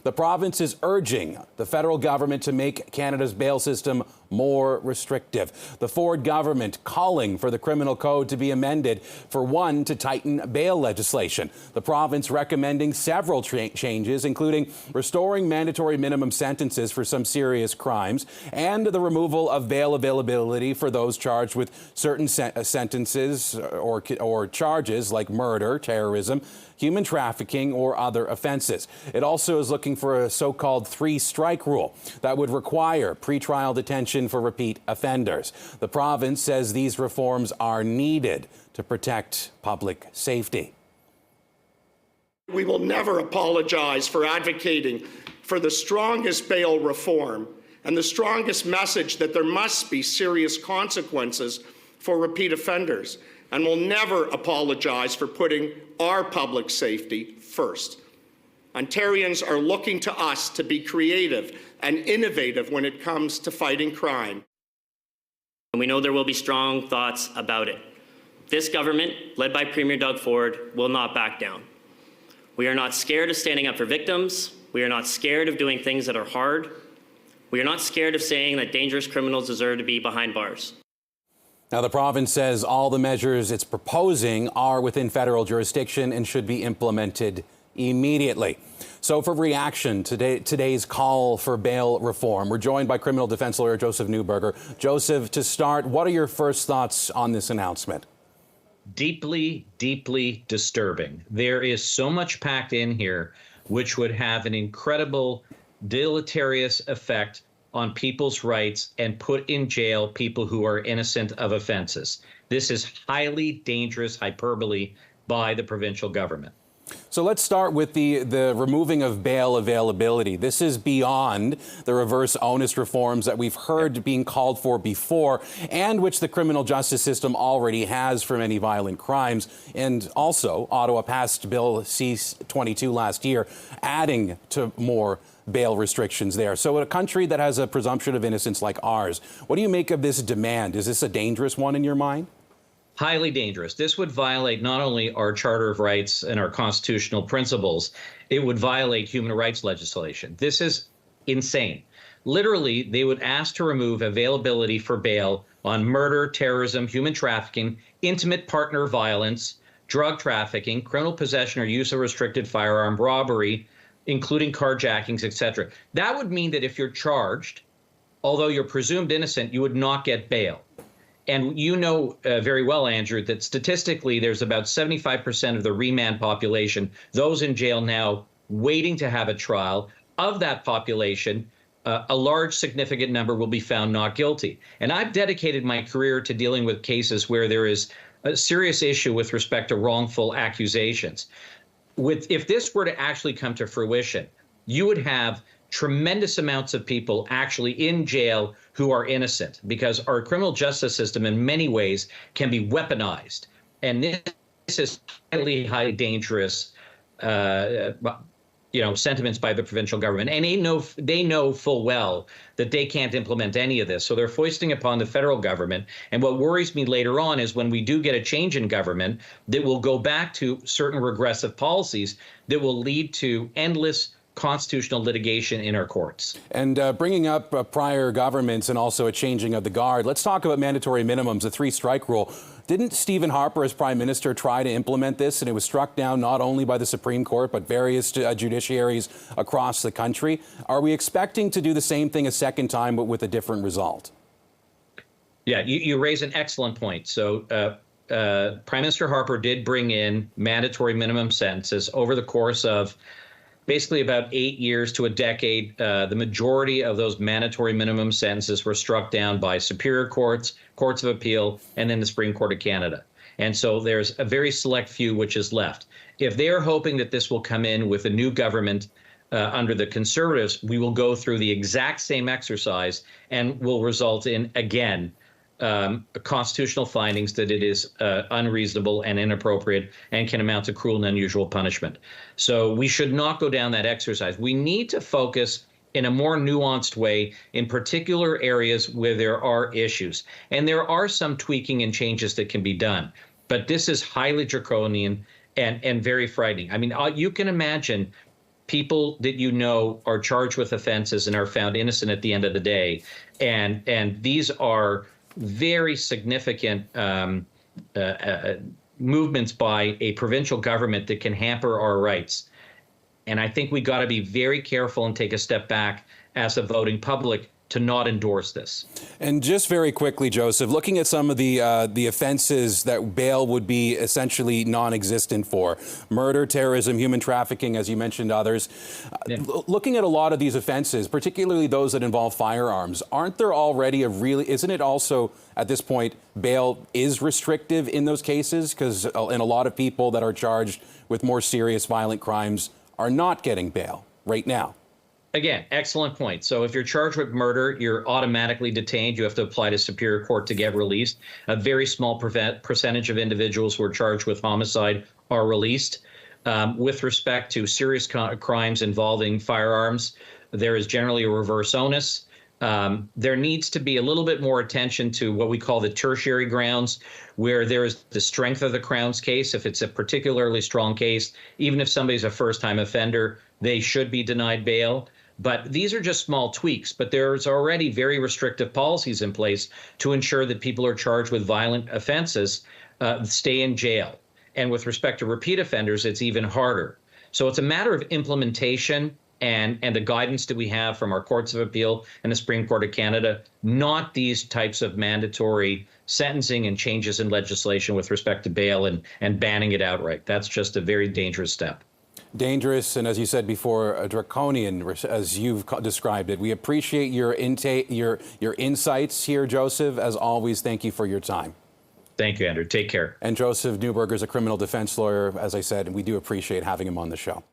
The province is urging the federal government to make Canada's bail system more restrictive. The Ford government calling for the criminal code to be amended, for one, to tighten bail legislation. The province recommending several changes, including restoring mandatory minimum sentences for some serious crimes and the removal of bail availability for those charged with certain sentences or charges like murder, terrorism, human trafficking, or other offenses. It also is looking for a so-called three-strike rule that would require pretrial detention for repeat offenders. The province says these reforms are needed to protect public safety. We will never apologize for advocating for the strongest bail reform and the strongest message that there must be serious consequences for repeat offenders, and will never apologize for putting our public safety first. Ontarians are looking to us to be creative and innovative when it comes to fighting crime. And we know there will be strong thoughts about it. This government, led by Premier Doug Ford, will not back down. We are not scared of standing up for victims. We are not scared of doing things that are hard. We are not scared of saying that dangerous criminals deserve to be behind bars. Now, the province says all the measures it's proposing are within federal jurisdiction and should be implemented immediately. So for reaction to today's call for bail reform, we're joined by criminal defense lawyer Joseph Neuberger. Joseph, to start, what are your first thoughts on this announcement? Deeply, deeply disturbing. There is so much packed in here which would have an incredible deleterious effect on people's rights and put in jail people who are innocent of offenses. This is highly dangerous hyperbole by the provincial government. So let's start with the removing of bail availability. This is beyond the reverse onus reforms that we've heard being called for before, and which the criminal justice system already has for many violent crimes. And also, Ottawa passed Bill C-22 last year, adding to more bail restrictions there. So in a country that has a presumption of innocence like ours, what do you make of this demand? Is this a dangerous one in your mind? Highly dangerous. This would violate not only our Charter of Rights and our constitutional principles, it would violate human rights legislation. This is insane. Literally, they would ask to remove availability for bail on murder, terrorism, human trafficking, intimate partner violence, drug trafficking, criminal possession or use of restricted firearm, robbery, including carjackings, etc. That would mean that if you're charged, although you're presumed innocent, you would not get bail. And you know very well, Andrew, that statistically there's about 75% of the remand population, those in jail now waiting to have a trial. Of that population, a large significant number will be found not guilty. And I've dedicated my career to dealing with cases where there is a serious issue with respect to wrongful accusations. If this were to actually come to fruition, you would have tremendous amounts of people actually in jail who are innocent, because our criminal justice system in many ways can be weaponized. And this is highly dangerous, sentiments by the provincial government. And they know full well that they can't implement any of this. So they're foisting upon the federal government. And what worries me later on is when we do get a change in government, that will go back to certain regressive policies that will lead to endless constitutional litigation in our courts. And bringing up prior governments and also a changing of the guard, let's talk about mandatory minimums, a three-strike rule. Didn't Stephen Harper, as Prime Minister, try to implement this, and it was struck down not only by the Supreme Court, but various judiciaries across the country? Are we expecting to do the same thing a second time, but with a different result? Yeah, you raise an excellent point. So Prime Minister Harper did bring in mandatory minimum sentences over the course of basically about 8 years to a decade. The majority of those mandatory minimum sentences were struck down by superior courts, courts of appeal, and then the Supreme Court of Canada. And so there's a very select few which is left. If they're hoping that this will come in with a new government under the Conservatives, we will go through the exact same exercise and will result in, again, constitutional findings that it is unreasonable and inappropriate and can amount to cruel and unusual punishment. So we should not go down that exercise. We need to focus in a more nuanced way in particular areas where there are issues. And there are some tweaking and changes that can be done. But this is highly draconian and very frightening. I mean, you can imagine people that you know are charged with offenses and are found innocent at the end of the day. And these are very significant movements by a provincial government that can hamper our rights. And I think we got to be very careful and take a step back as a voting public to not endorse this. And just very quickly, Joseph, looking at some of the offenses that bail would be essentially non-existent for, murder, terrorism, human trafficking, as you mentioned, others. Yeah. Looking at a lot of these offenses, particularly those that involve firearms, aren't there already isn't it also at this point, bail is restrictive in those cases? Because in a lot of people that are charged with more serious violent crimes are not getting bail right now. Again, excellent point. So if you're charged with murder, you're automatically detained. You have to apply to Superior Court to get released. A very small percentage of individuals who are charged with homicide are released. With respect to serious crimes involving firearms, there is generally a reverse onus. There needs to be a little bit more attention to what we call the tertiary grounds, where there is the strength of the Crown's case. If it's a particularly strong case, even if somebody's a first-time offender, they should be denied bail. But these are just small tweaks, but there's already very restrictive policies in place to ensure that people who are charged with violent offenses stay in jail. And with respect to repeat offenders, it's even harder. So it's a matter of implementation and the guidance that we have from our courts of appeal and the Supreme Court of Canada, not these types of mandatory sentencing and changes in legislation with respect to bail and banning it outright. That's just a very dangerous step. Dangerous, and as you said before, draconian, as you've described it. We appreciate your insights here, Joseph. As always, thank you for your time. Thank you, Andrew. Take care. And Joseph Neuberger is a criminal defense lawyer. As I said, we do appreciate having him on the show.